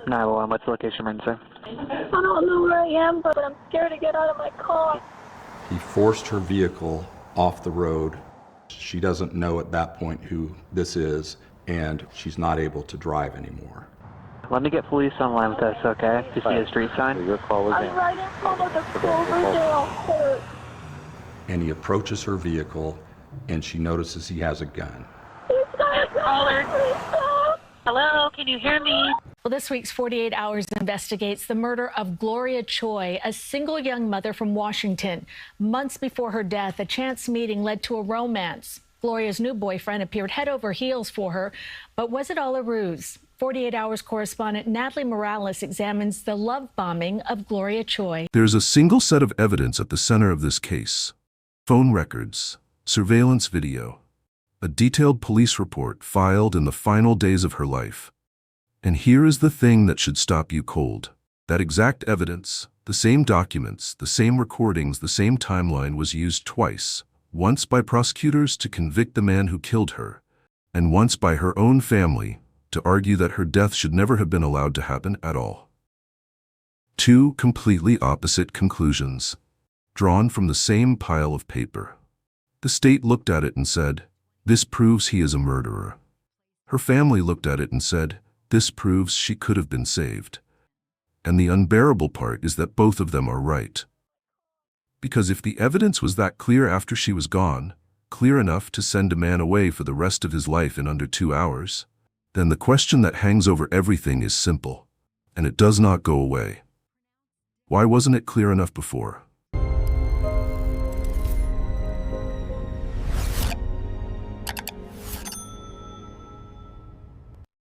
911, what's the location emergency? I don't know where I am, but I'm scared to get out of my car. He forced her vehicle off the road. She doesn't know at that point who this is, and she's not able to drive anymore. Let me get police on line with us, okay? To see a street sign. I'm right in front of the Cloverdale Court. And he approaches her vehicle, and she notices he has a gun. He's got a gun. Please stop. Hello, can you hear me? Well, this week's 48 Hours investigates the murder of Gloria Choi, a single young mother from Washington. Months before her death, a chance meeting led to a romance. Gloria's new boyfriend appeared head over heels for her, but was it all a ruse? 48 Hours correspondent Natalie Morales examines the love bombing of Gloria Choi. There's a single set of evidence at the center of this case: phone records, surveillance video, a detailed police report filed in the final days of her life. And here is the thing that should stop you cold. That exact evidence, the same documents, the same recordings, the same timeline was used twice. Once by prosecutors to convict the man who killed her, and once by her own family to argue that her death should never have been allowed to happen at all. Two completely opposite conclusions, drawn from the same pile of paper. The state looked at it and said, "This proves he is a murderer." Her family looked at it and said, "This proves she could have been saved." And the unbearable part is that both of them are right. Because if the evidence was that clear after she was gone, clear enough to send a man away for the rest of his life in under 2 hours, then the question that hangs over everything is simple, and it does not go away. Why wasn't it clear enough before?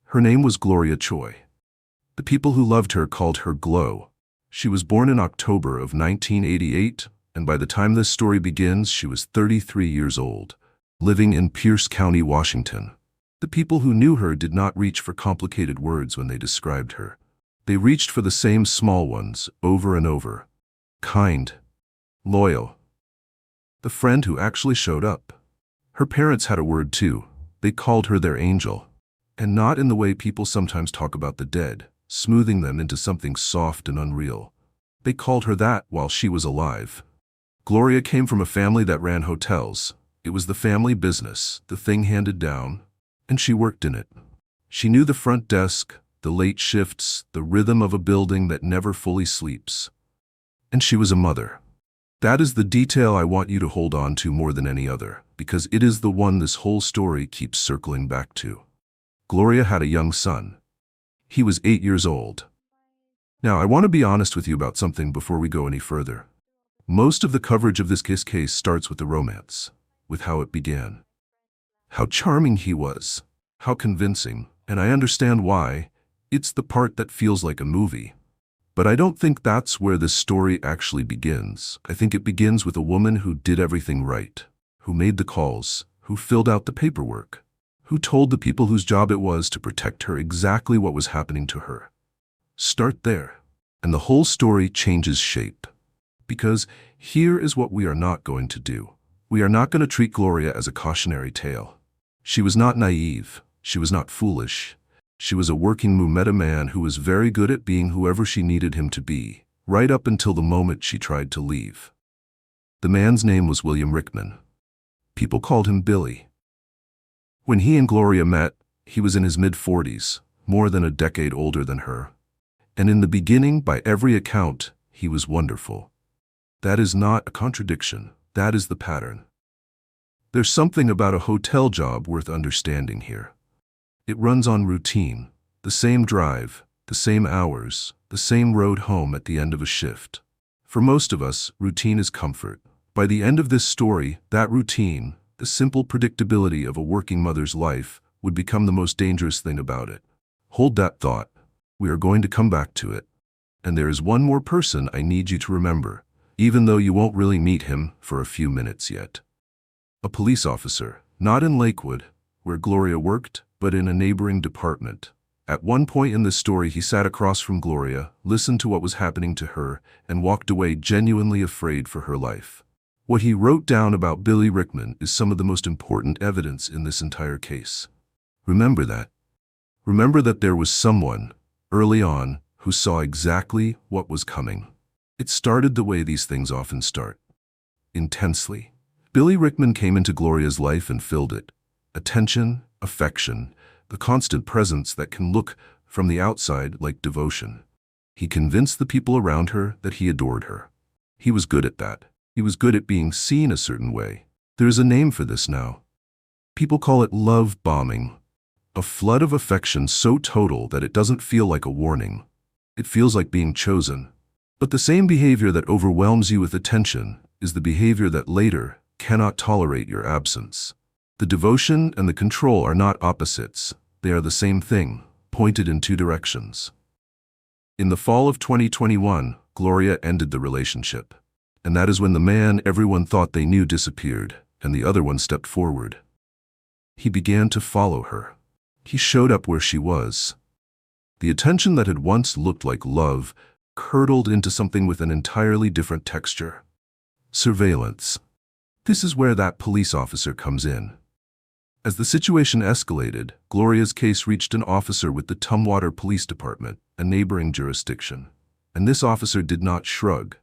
Her name was Gloria Choi. The people who loved her called her Glo. She was born in October of 1988, and by the time this story begins, she was 33 years old, living in Pierce County, Washington. The people who knew her did not reach for complicated words when they described her. They reached for the same small ones over and over. Kind, loyal, the friend who actually showed up. Her parents had a word too. They called her their angel. And not in the way people sometimes talk about the dead, smoothing them into something soft and unreal. They called her that while she was alive. Gloria came from a family that ran hotels. It was the family business, the thing handed down, and she worked in it. She knew the front desk, the late shifts, the rhythm of a building that never fully sleeps. And she was a mother. That is the detail I want you to hold on to more than any other, because it is the one this whole story keeps circling back to. Gloria had a young son. He was 8 years old. Now, I want to be honest with you about something before we go any further. Most of the coverage of this case starts with the romance, with how it began. How charming he was, how convincing, and I understand why. It's the part that feels like a movie. But I don't think that's where this story actually begins. I think it begins with a woman who did everything right, who made the calls, who filled out the paperwork, who told the people whose job it was to protect her exactly what was happening to her. Start there, and the whole story changes shape. Because here is what we are not going to do. We are not going to treat Gloria as a cautionary tale. She was not naive. She was not foolish. She was a working who met a man who was very good at being whoever she needed him to be, right up until the moment she tried to leave. The man's name was William Rickman. People called him Billy. When he and Gloria met, he was in his mid-40s, more than a decade older than her. And in the beginning, by every account, he was wonderful. That is not a contradiction. That is the pattern. There's something about a hotel job worth understanding here. It runs on routine, the same drive, the same hours, the same road home at the end of a shift. For most of us, routine is comfort. By the end of this story, that routine, the simple predictability of a working mother's life, would become the most dangerous thing about it. Hold that thought. We are going to come back to it. And there is one more person I need you to remember, even though you won't really meet him for a few minutes yet. A police officer, not in Lakewood, where Gloria worked, but in a neighboring department. At one point in this story, he sat across from Gloria, listened to what was happening to her, and walked away genuinely afraid for her life. What he wrote down about Billy Rickman is some of the most important evidence in this entire case. Remember that. Remember that there was someone, early on, who saw exactly what was coming. It started the way these things often start. Intensely. Billy Rickman came into Gloria's life and filled it. Attention, affection, the constant presence that can look from the outside like devotion. He convinced the people around her that he adored her. He was good at that. He was good at being seen a certain way. There is a name for this now. People call it love bombing. A flood of affection so total that it doesn't feel like a warning. It feels like being chosen. But the same behavior that overwhelms you with attention is the behavior that later cannot tolerate your absence. The devotion and the control are not opposites. They are the same thing, pointed in two directions. In the fall of 2021, Gloria ended the relationship. And that is when the man everyone thought they knew disappeared, and the other one stepped forward. He began to follow her. He showed up where she was. The attention that had once looked like love curdled into something with an entirely different texture. Surveillance. This is where that police officer comes in. As the situation escalated, Gloria's case reached an officer with the Tumwater Police Department, a neighboring jurisdiction. And this officer did not shrug.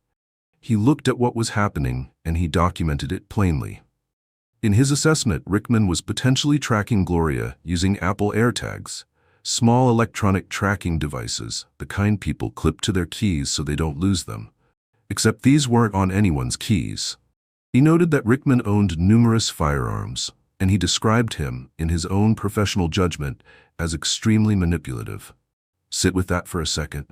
He looked at what was happening, and he documented it plainly. In his assessment, Rickman was potentially tracking Gloria using Apple AirTags, small electronic tracking devices, the kind people clip to their keys so they don't lose them. Except these weren't on anyone's keys. He noted that Rickman owned numerous firearms, and he described him, in his own professional judgment, as extremely manipulative. Sit with that for a second.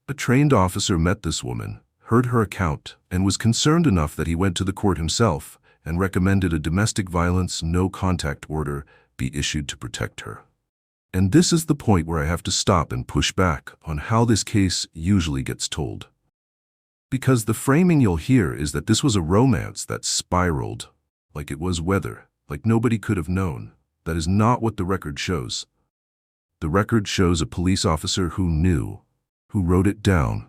A trained officer met this woman, heard her account, and was concerned enough that he went to the court himself and recommended a domestic violence no-contact order be issued to protect her. And this is the point where I have to stop and push back on how this case usually gets told. Because the framing you'll hear is that this was a romance that spiraled, like it was weather, like nobody could have known. That is not what the record shows. The record shows a police officer who knew, who wrote it down,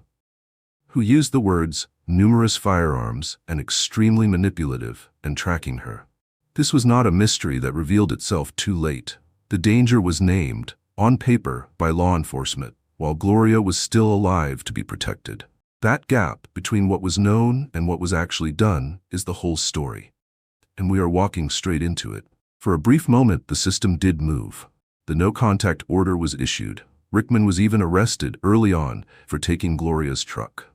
who used the words numerous firearms and extremely manipulative and tracking her. This was not a mystery that revealed itself too late. The danger was named, on paper, by law enforcement, while Gloria was still alive to be protected. That gap between what was known and what was actually done is the whole story. And we are walking straight into it. For a brief moment, the system did move. The no-contact order was issued. Rickman was even arrested early on for taking Gloria's truck.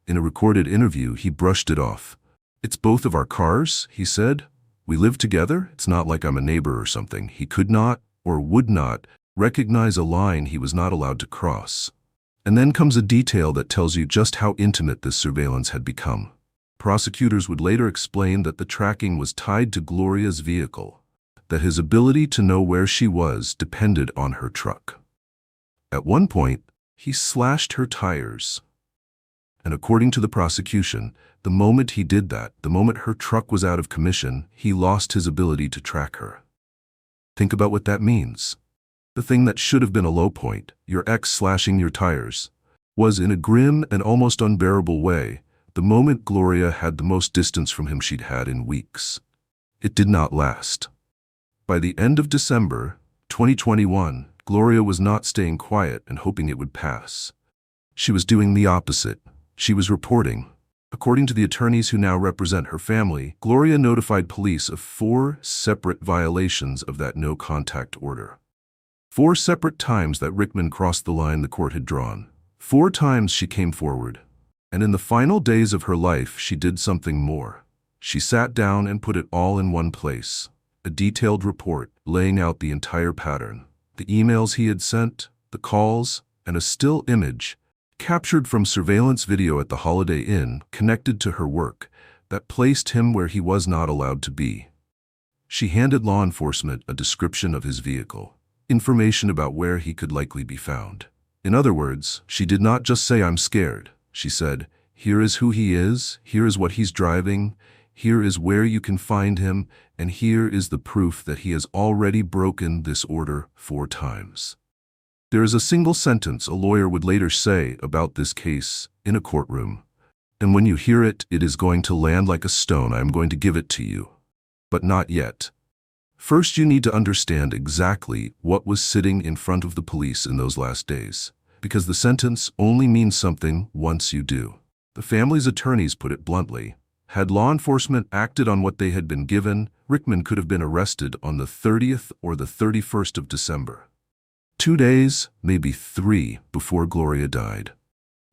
In a recorded interview, he brushed it off. "It's both of our cars," he said. "We live together. It's not like I'm a neighbor or something." He could not, or would not, recognize a line he was not allowed to cross. And then comes a detail that tells you just how intimate this surveillance had become. Prosecutors would later explain that the tracking was tied to Gloria's vehicle, that his ability to know where she was depended on her truck. At one point, he slashed her tires. And according to the prosecution, the moment he did that, the moment her truck was out of commission, he lost his ability to track her. Think about what that means. The thing that should have been a low point, your ex slashing your tires, was in a grim and almost unbearable way the moment Gloria had the most distance from him she'd had in weeks. It did not last. By the end of December 2021, Gloria was not staying quiet and hoping it would pass. She was doing the opposite. She was reporting. According to the attorneys who now represent her family, Gloria notified police of 4 separate violations of that no-contact order. 4 separate times that Rickman crossed the line the court had drawn. 4 times she came forward. And in the final days of her life, she did something more. She sat down and put it all in one place. A detailed report laying out the entire pattern. The emails he had sent, the calls, and a still image captured from surveillance video at the Holiday Inn connected to her work that placed him where he was not allowed to be. She handed law enforcement a description of his vehicle, information about where he could likely be found. In other words, she did not just say, "I'm scared." She said, "Here is who he is, here is what he's driving, here is where you can find him, and here is the proof that he has already broken this order 4 times. There is a single sentence a lawyer would later say about this case in a courtroom. And when you hear it, it is going to land like a stone. I am going to give it to you. But not yet. First, you need to understand exactly what was sitting in front of the police in those last days. because the sentence only means something once you do. The family's attorneys put it bluntly. Had law enforcement acted on what they had been given, Rickman could have been arrested on the 30th or the 31st of December. 2 days, maybe 3, before Gloria died.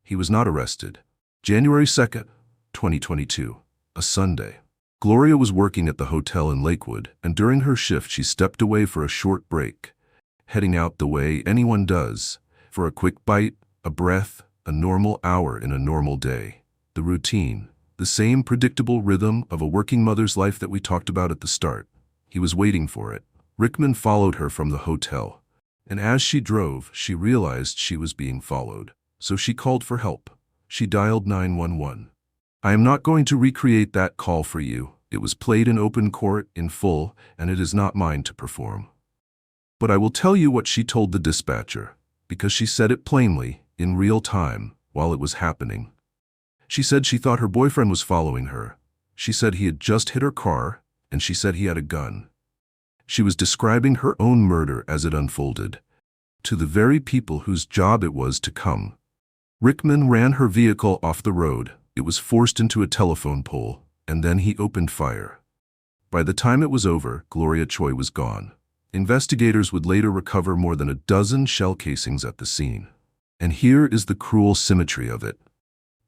He was not arrested. January 2nd, 2022, a Sunday. Gloria was working at the hotel in Lakewood, and during her shift she stepped away for a short break, heading out the way anyone does, for a quick bite, a breath, a normal hour in a normal day. The routine, the same predictable rhythm of a working mother's life that we talked about at the start. He was waiting for it. Rickman followed her from the hotel, and as she drove, she realized she was being followed. So she called for help. She dialed 911. I am not going to recreate that call for you. It was played in open court, in full, and it is not mine to perform. But I will tell you what she told the dispatcher, because she said it plainly, in real time, while it was happening. She said she thought her boyfriend was following her. She said he had just hit her car, and she said he had a gun. She was describing her own murder as it unfolded, to the very people whose job it was to come. Rickman ran her vehicle off the road. It was forced into a telephone pole, and then he opened fire. By the time it was over, Gloria Choi was gone. Investigators would later recover more than a dozen shell casings at the scene. And here is the cruel symmetry of it.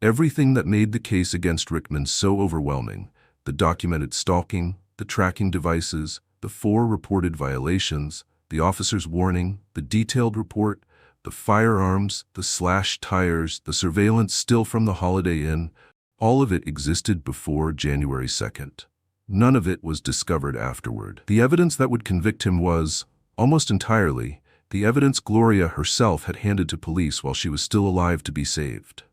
Everything that made the case against Rickman so overwhelming, the documented stalking, the tracking devices, the 4 reported violations, the officer's warning, the detailed report, the firearms, the slashed tires, the surveillance still from the Holiday Inn, all of it existed before January 2nd. None of it was discovered afterward. The evidence that would convict him was, almost entirely, the evidence Gloria herself had handed to police while she was still alive to be saved.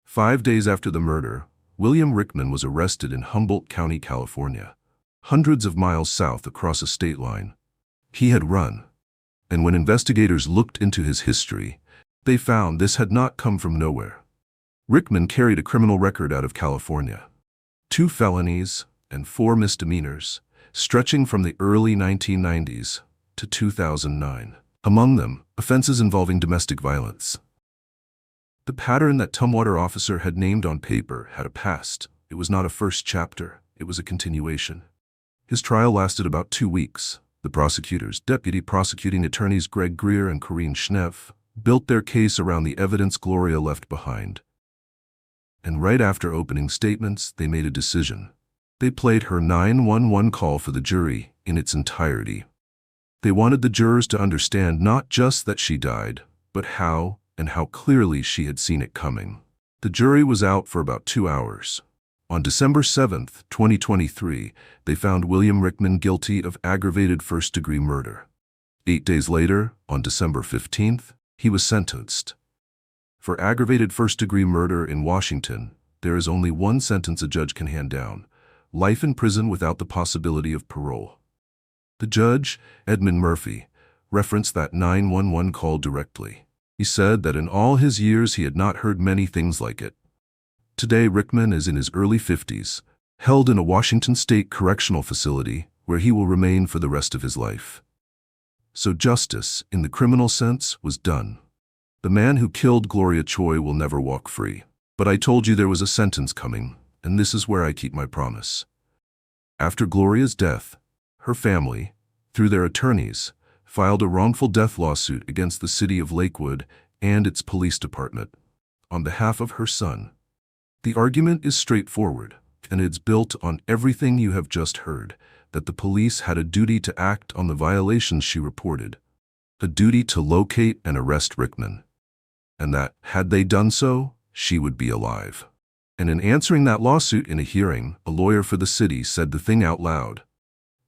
5 days after the murder, William Rickman was arrested in Humboldt County, California, hundreds of miles south across a state line. He had run. And when investigators looked into his history, they found this had not come from nowhere. Rickman carried a criminal record out of California. 2 felonies and 4 misdemeanors, stretching from the early 1990s to 2009. Among them, offenses involving domestic violence. The pattern that Tumwater officer had named on paper had a past. It was not a first chapter, it was a continuation. His trial lasted about 2 weeks. The prosecutors, deputy prosecuting attorneys Greg Greer and Corinne Schneff, built their case around the evidence Gloria left behind. And right after opening statements, they made a decision. They played her 911 call for the jury in its entirety. They wanted the jurors to understand not just that she died, but how and how clearly she had seen it coming. The jury was out for about 2 hours. On December 7, 2023, they found William Rickman guilty of aggravated first-degree murder. 8 days later, on December 15th, he was sentenced. For aggravated first-degree murder in Washington, there is only one sentence a judge can hand down: life in prison without the possibility of parole. The judge, Edmund Murphy, referenced that 911 call directly. He said that in all his years he had not heard many things like it. Today, Rickman is in his early 50s, held in a Washington state correctional facility where he will remain for the rest of his life. So justice, in the criminal sense, was done. The man who killed Gloria Choi will never walk free. But I told you there was a sentence coming, and this is where I keep my promise. After Gloria's death, her family, through their attorneys, filed a wrongful death lawsuit against the city of Lakewood and its police department on behalf of her son. The argument is straightforward, and it's built on everything you have just heard, that the police had a duty to act on the violations she reported, a duty to locate and arrest Rickman, and that, had they done so, she would be alive. And in answering that lawsuit in a hearing, a lawyer for the city said the thing out loud.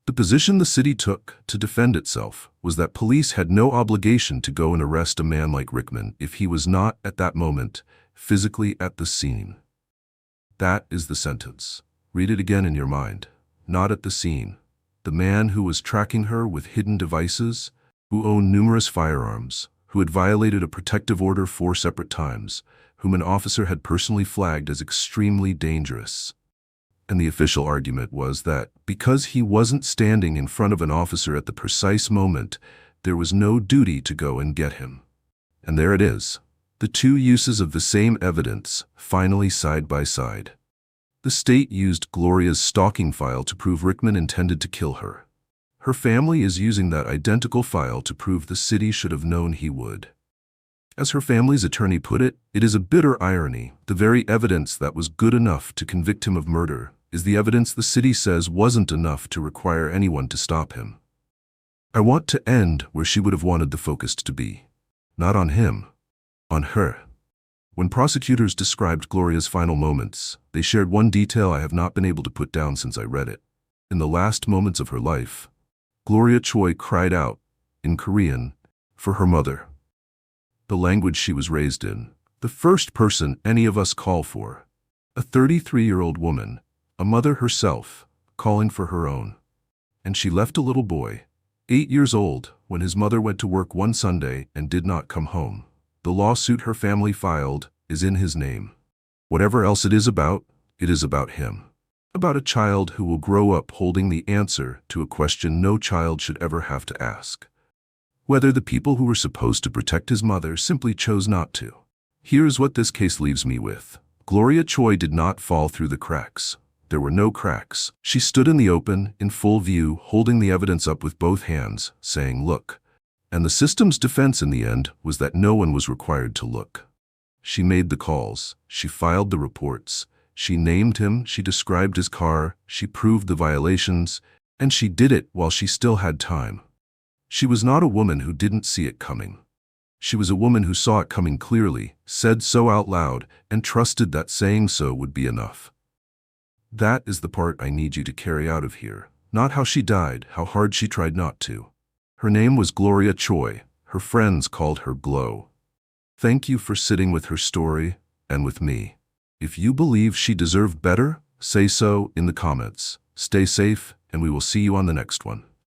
The position the city took to defend itself was that police had no obligation to go and arrest a man like Rickman if he was not, at that moment, physically at the scene. That is the sentence. Read it again in your mind. Not at the scene. The man who was tracking her with hidden devices, who owned numerous firearms, who had violated a protective order 4 separate times, whom an officer had personally flagged as extremely dangerous. And the official argument was that because he wasn't standing in front of an officer at the precise moment, there was no duty to go and get him. And there it is. The two uses of the same evidence, finally side by side. The state used Gloria's stalking file to prove Rickman intended to kill her. Her family is using that identical file to prove the city should have known he would. As her family's attorney put it, it is a bitter irony. The very evidence that was good enough to convict him of murder is the evidence the city says wasn't enough to require anyone to stop him. I want to end where she would have wanted the focus to be. Not on him, on her. When prosecutors described Gloria's final moments, they shared one detail I have not been able to put down since I read it. In the last moments of her life, Gloria Choi cried out, in Korean, for her mother. The language she was raised in, the first person any of us call for. A 33-year-old woman, a mother herself, calling for her own. And she left a little boy, 8 years old, when his mother went to work one Sunday and did not come home. The lawsuit her family filed is in his name. Whatever else it is about him. About a child who will grow up holding the answer to a question no child should ever have to ask. Whether the people who were supposed to protect his mother simply chose not to. Here's what this case leaves me with. Gloria Choi did not fall through the cracks. There were no cracks. She stood in the open, in full view, holding the evidence up with both hands, saying, "Look." And the system's defense in the end was that no one was required to look. She made the calls. She filed the reports. She named him. She described his car. She proved the violations. And she did it while she still had time. She was not a woman who didn't see it coming. She was a woman who saw it coming clearly, said so out loud, and trusted that saying so would be enough. That is the part I need you to carry out of here. Not how she died, how hard she tried not to. Her name was Gloria Choi. Her friends called her Glow. Thank you for sitting with her story, and with me. If you believe she deserved better, say so in the comments. Stay safe, and we will see you on the next one.